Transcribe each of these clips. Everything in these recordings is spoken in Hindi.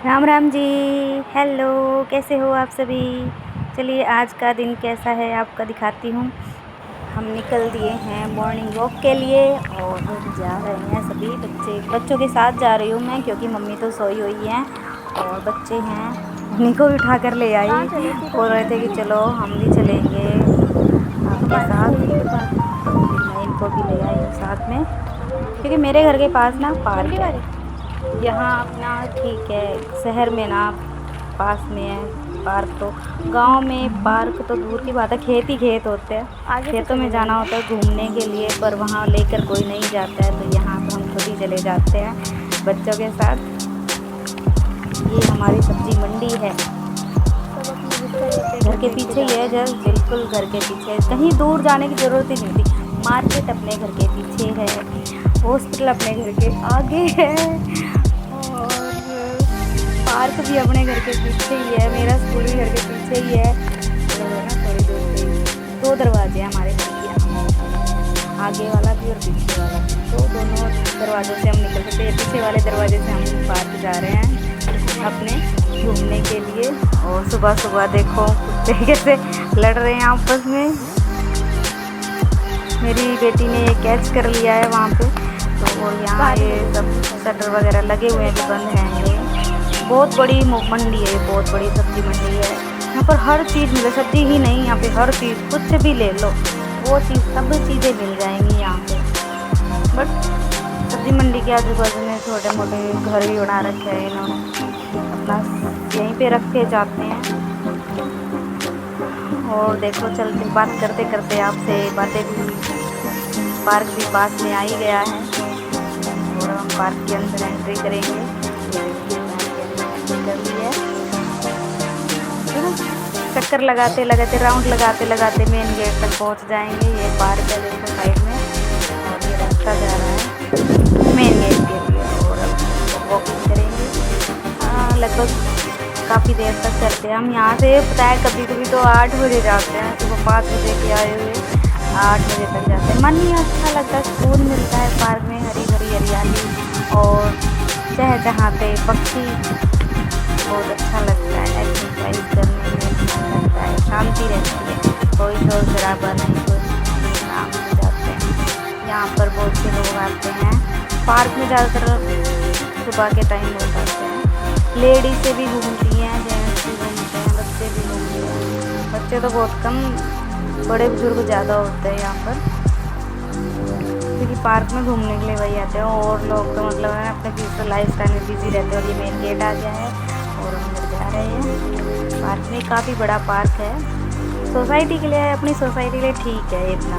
राम राम जी। हेलो, कैसे हो आप सभी। चलिए आज का दिन कैसा है आपका दिखाती हूँ। हम निकल दिए हैं मॉर्निंग वॉक के लिए और जा रहे हैं सभी बच्चों के साथ जा रही हूँ मैं, क्योंकि मम्मी तो सोई हुई हैं और बच्चे हैं उन्हीं को उठा कर ले आई। बोल रहे थे कि चलो हम भी चलेंगे आपके साथ, तो फिर मैं इनको भी ले आई हूँ साथ में, क्योंकि मेरे घर के पास ना पार्क है। यहाँ अपना ठीक है, शहर में ना पास में है पार्क, तो गांव में पार्क तो दूर की बात है, खेत ही खेत होते हैं। खेतों में जाना होता है घूमने के लिए, पर वहाँ लेकर कोई नहीं जाता है, तो यहाँ पर हम खुद ही चले जाते हैं बच्चों के साथ। ये हमारी सब्जी मंडी है, घर के पीछे ही है, जस्ट बिल्कुल घर के पीछे, कहीं दूर जाने की ज़रूरत ही नहीं थी। मार्केट अपने घर के पीछे है, हॉस्पिटल अपने घर के आगे है, और पार्क भी अपने घर के पीछे ही है, मेरा स्कूल भी घर के पीछे ही है। तो ना थोड़ी दूर पे 2 दरवाजे हैं हमारे घर के यहाँ, आगे वाला भी और पीछे वाला भी, तो दोनों दरवाज़ों से हम निकल सकते हैं। पीछे वाले दरवाजे से हम पार्क जा रहे हैं अपने घूमने के लिए। और सुबह सुबह देखो कुत्ते कैसे लड़ रहे हैं आपस में। मेरी बेटी ने ये कैच कर लिया है वहाँ पे, तो और यहाँ ये सब शटर वगैरह लगे हुए हैं, भी बंद हैं। ये बहुत बड़ी मंडी है, ये बहुत बड़ी सब्जी मंडी है। यहाँ पर हर चीज़ मिले, सब्जी ही नहीं, यहाँ पे हर चीज़ कुछ भी ले लो, वो चीज़ सब चीज़ें मिल जाएंगी यहाँ पे। बट सब्जी मंडी के आजू बाजू में छोटे मोटे घर भी बना रखे हैं इन्होंने, अपना यहीं पे रख के जाते हैं। और देखो चलते बात करते करते आपसे बातें भी, पार्क भी पास में आ ही गया है, और हम पार्क के अंदर एंट्री करेंगे। कर ली है, चक्कर लगाते लगाते, राउंड लगाते लगाते मेन गेट तक पहुंच जाएंगे। ये पार्क है देखो साइड में, और ये रास्ता जा रहा है मेन गेट के लिए, और अब वॉकिंग करेंगे। लगभग काफ़ी देर तक चलते हैं हम यहाँ से। पता है कभी कभी तो 8 बजे जाते हैं, सुबह 5 बजे के आए हुए 8 बजे तक जाते हैं। मन ही अच्छा लगता है, सुकून मिलता है पार्क में, हरी भरी हरियाली और चहचहाते पक्षी, बहुत अच्छा लगता है। एक्सरसाइज करने में अच्छा लगता है, शांति रहती है, कोई शोर शराबा नहीं, कोई काम हो जाते हैं। यहाँ पर बहुत से लोग आते हैं पार्क में, ज़्यादातर सुबह के टाइम हो जाते हैं। लेडीज़ें भी घूमती हैं, जेंट्स भी घूमते हैं, बच्चे भी घूमते हैं। बच्चे तो बहुत कम, बड़े बुजुर्ग ज़्यादा होते हैं यहाँ पर, क्योंकि पार्क में घूमने के लिए वही आते हैं। और लोग तो मतलब है अपने फ्यूचर लाइफ स्टाइल में बिजी रहते हैं। और ये मेन गेट आ गया है और हम अंदर जा रहे हैं। पार्क में काफ़ी बड़ा पार्क है, सोसाइटी के लिए, अपनी सोसाइटी के लिए ठीक है, इतना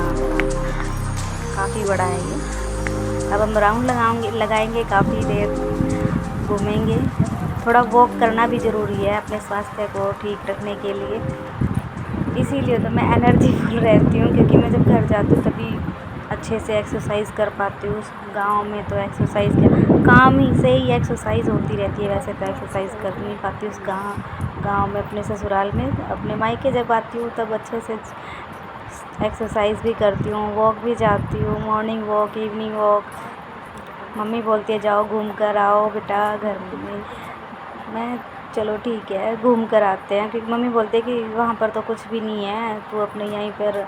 काफ़ी बड़ा है ये। अब हम राउंड लगाएंगे, काफ़ी देर घूमेंगे। थोड़ा वॉक करना भी ज़रूरी है अपने स्वास्थ्य को ठीक रखने के लिए, इसीलिए तो मैं एनर्जीफुल रहती हूँ, क्योंकि मैं जब घर जाती हूँ तभी अच्छे से एक्सरसाइज कर पाती हूँ। गांव में तो एक्सरसाइज क्या, काम ही से ही एक्सरसाइज होती रहती है, वैसे तो एक्सरसाइज कर नहीं पाती उस गांव में। अपने ससुराल में, अपने मायके जब आती हूँ तब अच्छे से एक्सरसाइज भी करती हूँ, वॉक भी जाती हूँ, morning walk, evening walk. Mummy बोलती है जाओ घूम कर आओ बेटा घर में, मैं चलो ठीक है घूम कर आते हैं, क्योंकि मम्मी बोलते हैं कि वहाँ पर तो कुछ भी नहीं है, तू अपने यहीं पर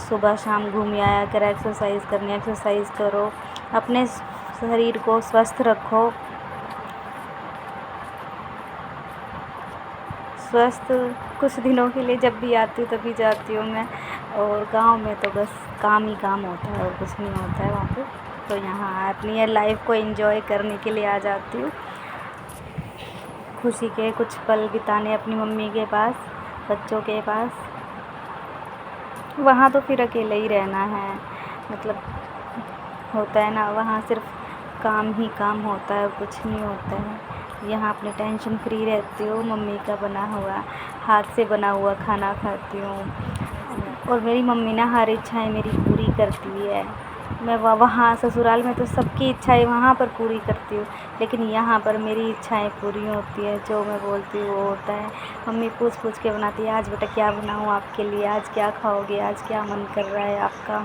सुबह शाम घूम आया कर, एक्सरसाइज करनी एक्सरसाइज करो, अपने शरीर को स्वस्थ रखो। स्वस्थ कुछ दिनों के लिए जब भी आती हूँ तभी जाती हूँ मैं। और गांव में तो बस काम ही काम होता है और कुछ नहीं होता है वहाँ पे, तो यहाँ अपनी लाइफ को एंजॉय करने के लिए आ जाती हूँ, खुशी के कुछ पल बिताने अपनी मम्मी के पास, बच्चों के पास। वहाँ तो फिर अकेले ही रहना है, मतलब होता है ना, वहाँ सिर्फ काम ही काम होता है, कुछ नहीं होता है। यहाँ अपनी टेंशन फ्री रहती हूँ, मम्मी का बना हुआ, हाथ से बना हुआ खाना खाती हूँ। और मेरी मम्मी ना हर इच्छाएं मेरी पूरी करती है। मैं वहाँ ससुराल में तो सबकी इच्छाएं वहाँ पर पूरी करती हूँ, लेकिन यहाँ पर मेरी इच्छाएं पूरी होती है, जो मैं बोलती हूँ वो होता है। मम्मी पूछ पूछ के बनाती है, आज बेटा क्या बनाऊँ आपके लिए, आज क्या खाओगे, आज क्या मन कर रहा है आपका।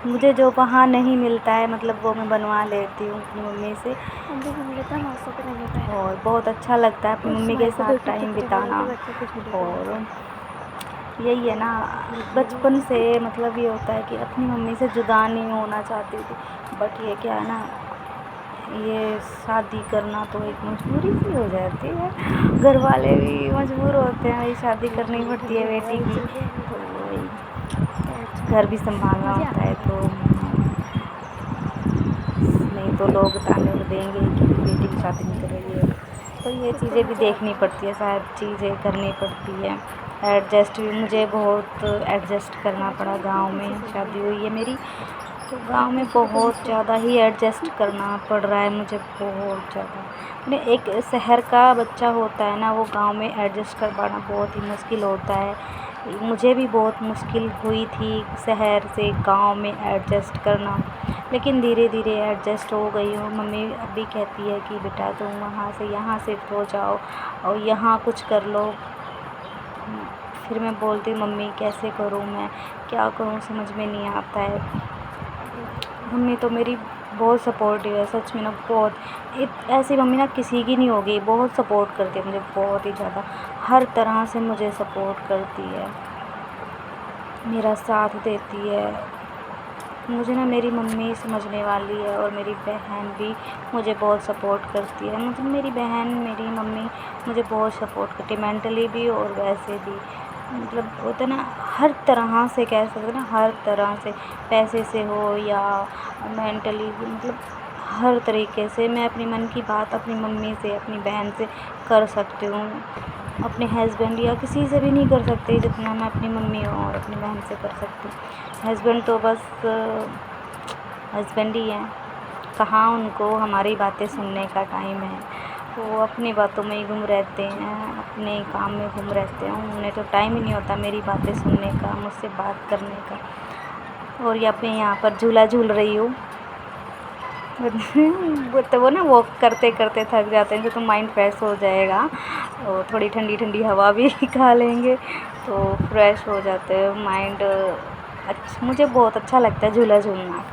मुझे जो वहाँ नहीं मिलता है मतलब वो मैं बनवा लेती हूँ अपनी मम्मी से। और बहुत अच्छा लगता है अपनी मम्मी के साथ टाइम बिताना। और यही है ना, बचपन से मतलब ये होता है कि अपनी मम्मी से जुदा नहीं होना चाहती थी, बट ये क्या है ना, ये शादी करना तो एक मजबूरी सी हो जाती है, घर वाले भी मजबूर होते हैं, शादी करनी पड़ती है बेटी की, तो वही घर भी संभालना होता है। तो नहीं तो लोग ताने देंगे कि बेटी की शादी नहीं कर रही है, तो ये चीज़ें भी देखनी पड़ती है, सारी चीज़ें करनी पड़ती है। एडजस्ट भी मुझे बहुत एडजस्ट करना पड़ा, गांव में शादी हुई है मेरी, तो गांव में बहुत ज़्यादा ही एडजस्ट करना पड़ रहा है मुझे, बहुत ज़्यादा। मैंने एक शहर का बच्चा होता है ना, वो गांव में एडजस्ट कर पाना बहुत ही मुश्किल होता है। मुझे भी बहुत मुश्किल हुई थी शहर से गांव में एडजस्ट करना, लेकिन धीरे धीरे एडजस्ट हो गई हूँ। मम्मी अभी कहती है कि बेटा तुम वहाँ से यहाँ शिफ्ट हो जाओ और यहाँ कुछ कर लो। फिर मैं बोलती हूँ मम्मी कैसे करूँ, मैं क्या करूँ, समझ में नहीं आता है। मम्मी तो मेरी बहुत सपोर्टिव है, सच में ना, बहुत ऐसी मम्मी ना किसी की नहीं होगी, बहुत सपोर्ट करती है मुझे, बहुत ही ज़्यादा, हर तरह से मुझे सपोर्ट करती है, मेरा साथ देती है। मुझे ना मेरी मम्मी समझने वाली है, और मेरी बहन भी मुझे बहुत सपोर्ट करती है। मतलब मेरी बहन, मेरी मम्मी मुझे बहुत सपोर्ट करती है, मेंटली भी और वैसे भी। मतलब होता है ना, हर तरह से कह सकते हैं ना, हर तरह से, पैसे से हो या मेंटली, मतलब हर तरीके से मैं अपनी मन की बात अपनी मम्मी से, अपनी बहन से कर सकती हूँ। अपने हस्बैंड या किसी से भी नहीं कर सकती जितना मैं अपनी मम्मी और अपनी बहन से कर सकती हूँ। हस्बैंड तो बस हस्बैंड ही हैं, कहाँ उनको हमारी बातें सुनने का टाइम है, वो अपनी बातों में ही गुम रहते हैं, अपने काम में गुम रहते हैं, उन्हें तो टाइम ही नहीं होता मेरी बातें सुनने का, मुझसे बात करने का। और यहाँ पर झूला झूल रही हूँ। वो ना वॉक करते करते थक जाते हैं, तो माइंड फ्रेश हो जाएगा, और थोड़ी ठंडी ठंडी हवा भी खा लेंगे तो फ्रेश हो जाते हैं माइंड। अच्छा, मुझे बहुत अच्छा लगता है झूला झूलना।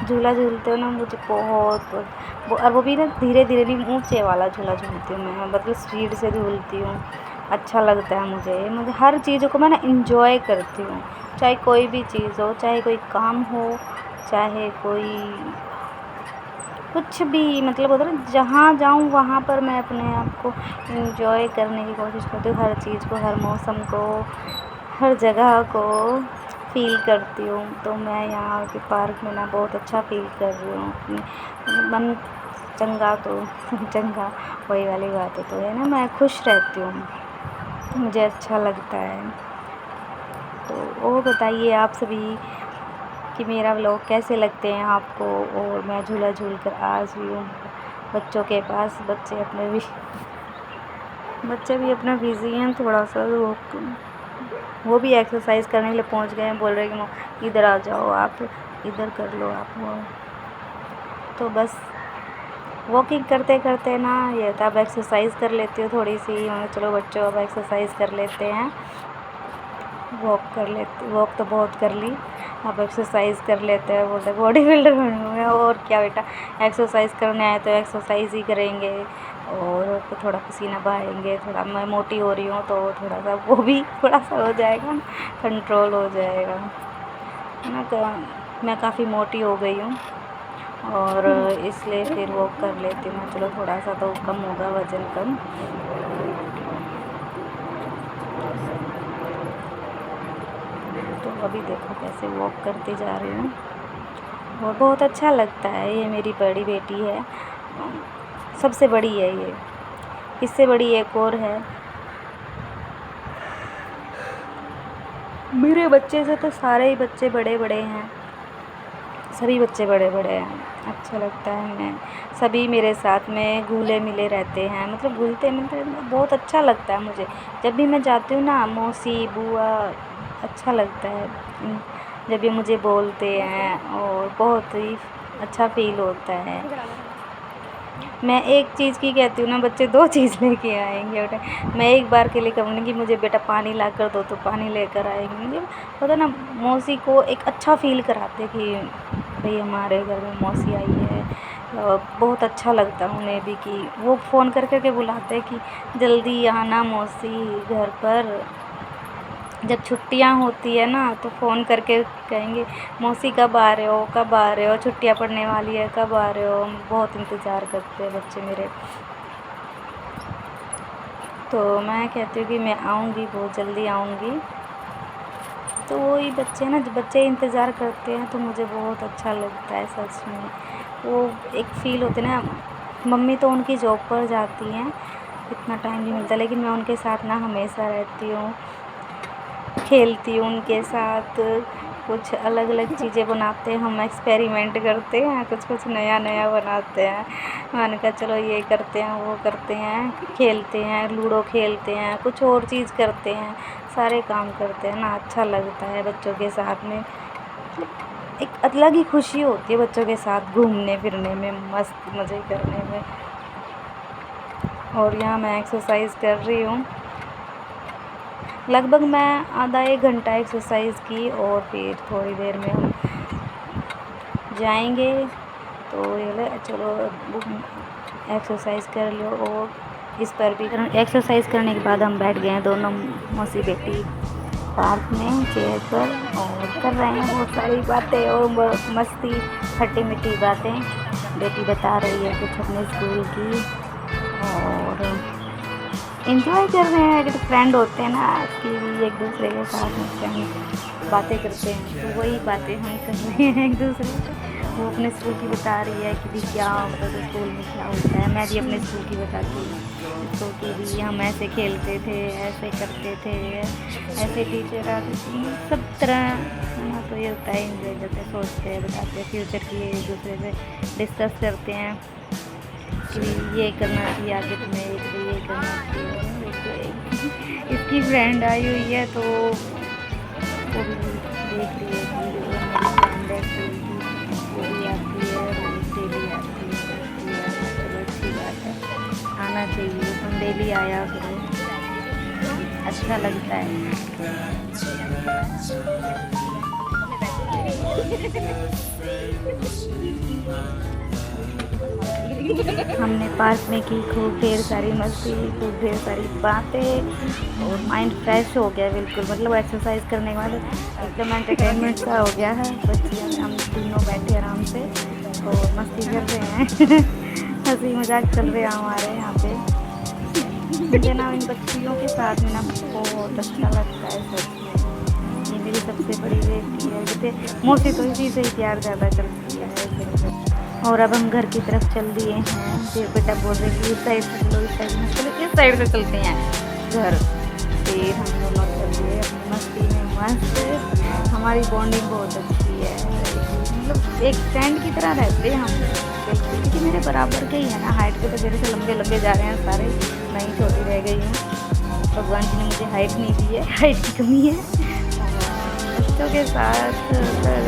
झूला झूलते हो ना मुझे बहुत, और वो भी ना धीरे धीरे नहीं, ऊंचे वाला झूला झूलती हूँ मैं, मतलब स्पीड से झूलती हूँ, अच्छा लगता है मुझे हर चीज़ों को मैं ना इंजॉय करती हूँ, चाहे कोई भी चीज़ हो, चाहे कोई काम हो, चाहे कोई कुछ भी, मतलब होता है ना, जहाँ जाऊँ वहाँ पर मैं अपने आप को इंजॉय करने की कोशिश करती हूँ, हर चीज़ को, हर मौसम को, हर जगह को फ़ील करती हूँ। तो मैं यहाँ के पार्क में ना बहुत अच्छा फ़ील कर रही हूँ, अपनी मन चंगा तो चंगा वही वाली बात है, तो है ना, मैं खुश रहती हूँ, मुझे अच्छा लगता है। तो वो बताइए आप सभी कि मेरा व्लॉग कैसे लगते हैं आपको। और मैं झूला झूल कर आज भी हूँ बच्चों के पास, बच्चे भी अपना बिज़ी हैं थोड़ा सा, वो भी एक्सरसाइज करने के लिए पहुँच गए हैं, बोल रहे हैं कि इधर आ जाओ, आप इधर कर लो आप वो। तो बस वॉकिंग करते करते ना ये था, अब एक्सरसाइज कर लेती हूँ थोड़ी सी, चलो बच्चों अब एक्सरसाइज कर लेते हैं, वॉक तो बहुत कर ली, अब एक्सरसाइज कर लेते हैं, बोलते बॉडी बिल्डर बनूँगा। और क्या बेटा, एक्सरसाइज करने आए तो एक्सरसाइज ही करेंगे, और थोड़ा पसीना बहाएंगे, थोड़ा मैं मोटी हो रही हूँ तो थोड़ा सा वो भी थोड़ा सा हो जाएगा, कंट्रोल हो जाएगा, है ना। तो मैं काफ़ी मोटी हो गई हूँ, और इसलिए फिर वॉक कर लेती हूँ, चलो थोड़ा सा तो कम होगा, वज़न कम। तो अभी देखो कैसे वॉक करते जा रही हूँ, और बहुत अच्छा लगता है। ये मेरी बड़ी बेटी है, सबसे बड़ी है ये, इससे बड़ी एक और है। मेरे बच्चे से तो सारे ही बच्चे बड़े बड़े हैं, सभी बच्चे बड़े बड़े हैं, अच्छा लगता है। मैं सभी मेरे साथ में घुले मिले रहते हैं, मतलब घुलते मतलब बहुत अच्छा लगता है मुझे, जब भी मैं जाती हूँ ना, मौसी बुआ, अच्छा लगता है जब ये मुझे बोलते हैं, और बहुत ही अच्छा फील होता है। मैं एक चीज़ की कहती हूँ ना, बच्चे दो चीज़ लेके आएंगे बेटा। मैं एक बार के लिए कहूँगी कि मुझे बेटा पानी ला कर दो, तो पानी लेकर आएंगे। मतलब पता ना, मौसी को एक अच्छा फील कराते कि भाई हमारे घर में मौसी आई है। बहुत अच्छा लगता है उन्हें भी कि वो फ़ोन कर कर के बुलाते हैं कि जल्दी आना मौसी घर पर। जब छुट्टियां होती है ना, तो फ़ोन करके कहेंगे मौसी कब आ रहे हो, कब आ रहे हो, छुट्टियां पड़ने वाली है, कब आ रहे हो। बहुत इंतज़ार करते हैं बच्चे मेरे। तो मैं कहती हूँ कि मैं आऊँगी, बहुत जल्दी आऊँगी। तो वही बच्चे ना, जब बच्चे इंतज़ार करते हैं तो मुझे बहुत अच्छा लगता है सच में। वो एक फ़ील होती है ना। मम्मी तो उनकी जॉब पर जाती हैं, इतना टाइम नहीं मिलता, लेकिन मैं उनके साथ ना हमेशा रहती हूँ, खेलती हूँ उनके साथ। कुछ अलग अलग चीज़ें बनाते हैं, हम एक्सपेरिमेंट करते हैं, कुछ कुछ नया नया बनाते हैं। मैंने कहा चलो ये करते हैं, वो करते हैं, खेलते हैं, लूडो खेलते हैं, कुछ और चीज़ करते हैं, सारे काम करते हैं ना। अच्छा लगता है बच्चों के साथ में। एक अलग ही खुशी होती है बच्चों के साथ घूमने फिरने में, मस्त मज़े करने में। और यहाँ मैं एक्सरसाइज कर रही हूँ। लगभग मैं आधा एक घंटा एक्सरसाइज की, और फिर थोड़ी देर में हम जाएंगे। तो ये चलो एक्सरसाइज कर लो। और इस पर भी एक्सरसाइज करने के बाद हम बैठ गए हैं दोनों मौसी बेटी पार्क में चेयर पर, और कर रहे हैं बहुत सारी बातें और मस्ती, खट्टी मीठी बातें। बेटी बता रही है कुछ अपने स्कूल की, और एंजॉय कर रहे हैं। अगर फ्रेंड होते हैं ना कि एक दूसरे के साथ में फ्रेंड बातें करते हैं, तो वही बातें हम कर रहे हैं एक दूसरे से। वो अपने स्कूल की बता रही है कि भी क्या होता है स्कूल में, क्या होता है। मैं भी अपने स्कूल की बताती हूँ तो कि भी हम ऐसे खेलते थे, ऐसे करते थे, ऐसे टीचर आते थे, सब तरह ना। तो ये होता है, इंजॉय करते हैं, सोचते हैं, बताते हैं फ्यूचर की, एक दूसरे से डिस्कस करते हैं कि ये करना चाहिए आगे तुम्हें, ये करना चाहिए। इसकी फ्रेंड आई हुई है, तो वो भी देख रही है कि वो मेरी फ्रेंड है स्कूल की, वो भी आती है, रोज़ डेली आती है। चलो अच्छी बात है, आना चाहिए, तुम डेली आया करो, अच्छा लगता है। हमने पार्क में की खूब ढेर सारी मस्ती, खूब ढेर सारी बातें, और माइंड फ्रेश हो गया बिल्कुल। मतलब एक्सरसाइज करने के बाद एकदम एंटरटेनमेंट सा हो गया है। बच्चे हम तीनों बैठे आराम से और मस्ती कर रहे हैं हंसी मजाक चल रहे हैं हमारे यहाँ पे। मुझे ना इन बच्चियों के साथ में ना बहुत अच्छा लगता है सच में। ये मेरी सबसे बड़ी बेटी है, जैसे मौसी तो इसी से ही प्यार ज़्यादा करती है। और अब हम घर की तरफ चल दिए हैं। फिर बेटा बोल रहे कि इस साइड से चलो, इस साइड में चलो, इस साइड से चलते हैं घर। फिर हम दोनों चल दिए अपनी मस्ती में मस्त। हमारी बॉन्डिंग बहुत अच्छी है, मतलब एक फ्रेंड की तरह रहते हैं हम, क्योंकि मेरे बराबर के ही है ना। हाइट पे तो मेरे से लंबे लंबे जा रहे हैं सारे, मैं ही छोटी रह गई हूँ। भगवान जी ने मुझे हाइट नहीं दी है, हाइट की कमी है। बच्चों के साथ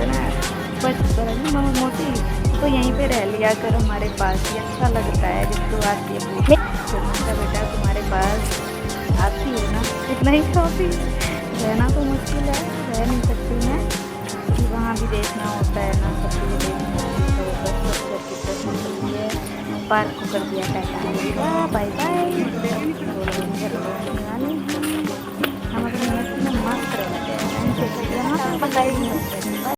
ना बचपन मोटी तो यहीं पे रह लिया कर हमारे पास ही, अच्छा लगता है जब तू आती है। तो बेटा तुम्हारे पास आती है ना, इतना ही काफ़ी। रहना तो मुश्किल है, रह नहीं सकती मैं, क्योंकि वहाँ भी देखना होता है ना, सब चीज़ें देखना है। तो बस सबकी तरफ है, पार्क को कर दिया टाटा, बाय बाय। हम अपनी मस्ती में मस्त रहते हैं, यहाँ पता ही नहीं होता है।